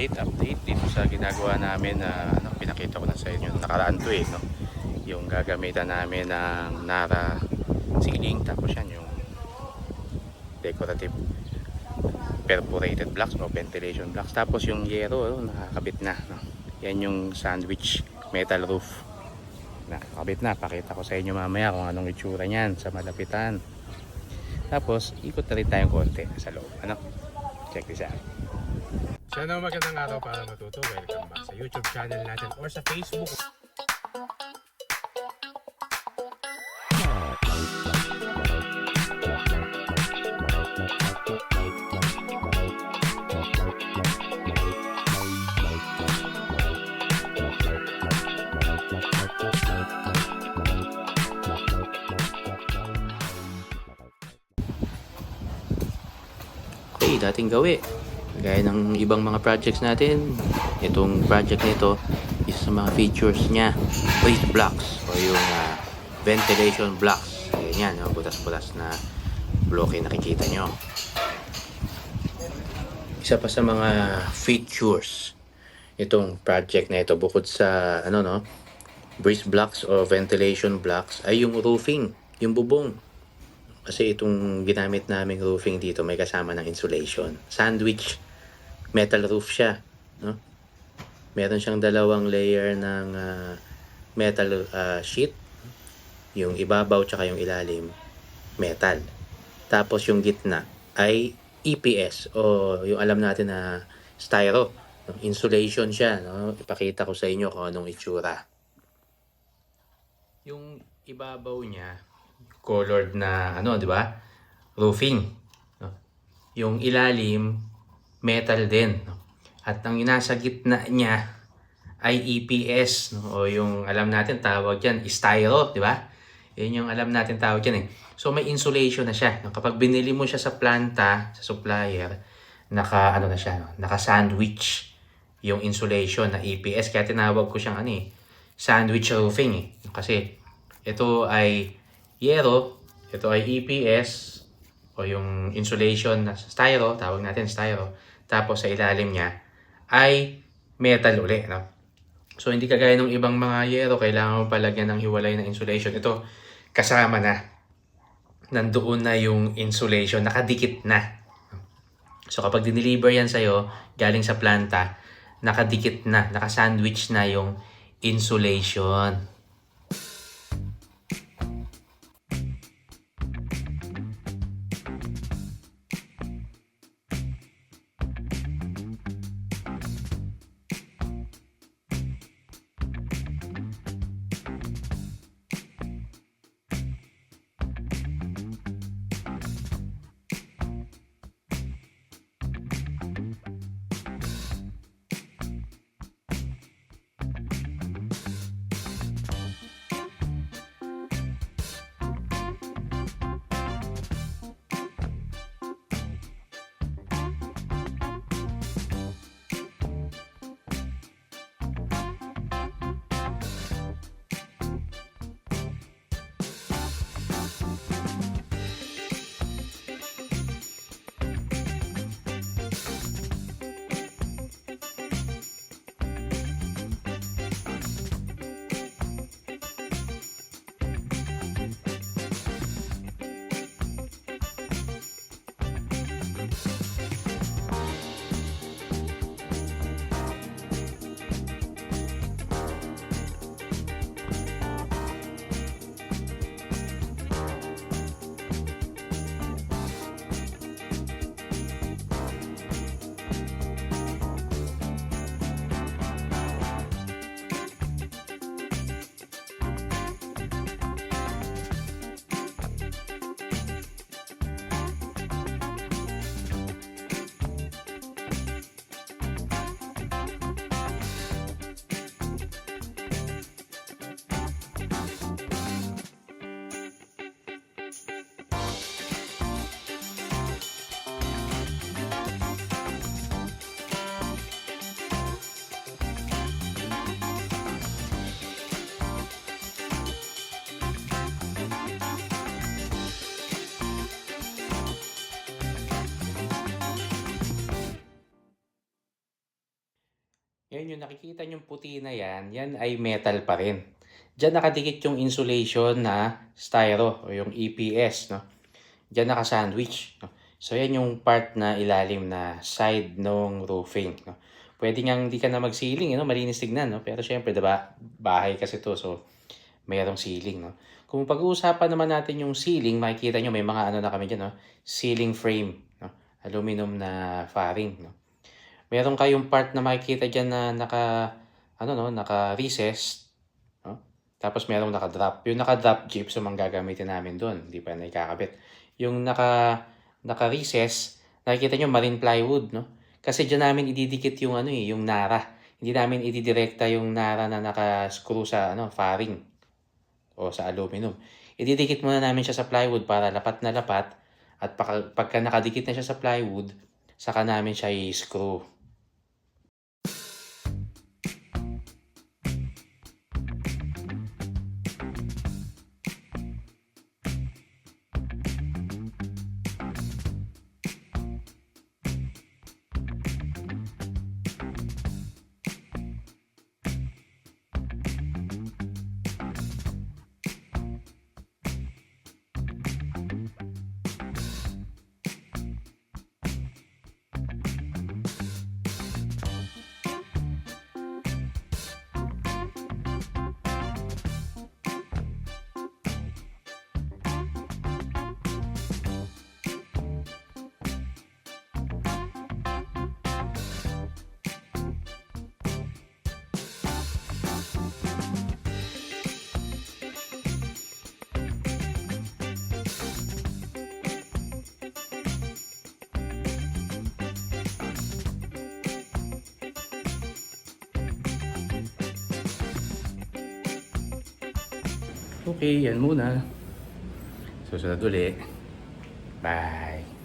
update dito sa ginagawa namin na pinakita ko na sa inyo nakaraan to no? Yung gagamitan namin ng Nara ceiling, tapos yan yung decorative perforated blocks o ventilation blocks, tapos yung yero nakakabit na no? Yan yung sandwich metal roof nakakabit na. Pakita ko sa inyo mamaya kung anong itsura niyan sa malapitan. Tapos ikot na rin tayong konti sa loob, check this out. So magandang araw para matuto. Welcome back sa YouTube channel natin or sa Facebook. Okay, dating gawi. Gaya ng ibang mga projects natin, itong project nito, isa sa mga features niya, raised blocks o yung ventilation blocks. Ganyan, butas-butas na bloke nakikita nyo. Isa pa sa mga features itong project na ito, bukod sa breeze blocks o ventilation blocks, ay yung roofing, yung bubong. Kasi itong ginamit naming roofing dito may kasama ng insulation. Sandwich metal roof siya, no? Meron siyang dalawang layer ng metal sheet. Yung ibabaw tsaka yung ilalim metal. Tapos yung gitna ay EPS o yung alam natin na styro. Insulation siya, no? Ipakita ko sa inyo kung anong itsura. Yung ibabaw niya colored na di ba? Roofing. No? Yung ilalim metal din, no? At ang nasa gitna niya ay EPS, no? O yung alam natin tawag diyan styro, di ba? Yan yung alam natin tawag diyan So may insulation na siya. No? Kapag binili mo siya sa planta, sa supplier, naka na siya, no? Naka-sandwich yung insulation na EPS, kaya tinawag ko siyang sandwich roofing Kasi ito ay yero, ito ay EPS o yung insulation na styro, tawag natin styro. Tapos sa ilalim niya ay metal uli, no? So hindi kagaya ng ibang mga yero, kailangan mo palagyan ng hiwalay na insulation. Ito kasama na. Nandoon na yung insulation, nakadikit na. So kapag dineliver yan sa'yo, galing sa planta, nakadikit na, nakasandwich na yung insulation. Yan yung nakikita yung puti na yan ay metal pa rin. Diyan nakadikit yung insulation na styro o yung EPS, no? Diyan naka-sandwich, no? So yan yung part na ilalim na side ng roofing, no? Pwede nga hindi ka na mag-ceiling, no? Malinis tignan, no? Pero syempre, diba, bahay kasi to, so mayroong ceiling, no? Kung pag-uusapan naman natin yung ceiling, makikita nyo may mga ano na kami dyan, no? Ceiling frame, no? Aluminum na fairing, no? Meron kayong part na makikita dyan na naka-recess, no? Tapos merong naka-drop. Yung naka-drop gypsum ang gagamitin namin doon. Hindi pa na ikakabit. Yung naka-recess, nakikita nyo marine plywood, no? Kasi dyan namin ididikit yung yung nara. Hindi namin ididirekta yung nara na naka-screw sa fairing o sa aluminum. Ididikit muna namin siya sa plywood para lapat na lapat at pagka nakadikit na siya sa plywood, saka namin siya i-screw. Okay, yan muna. Susunod uli. Bye!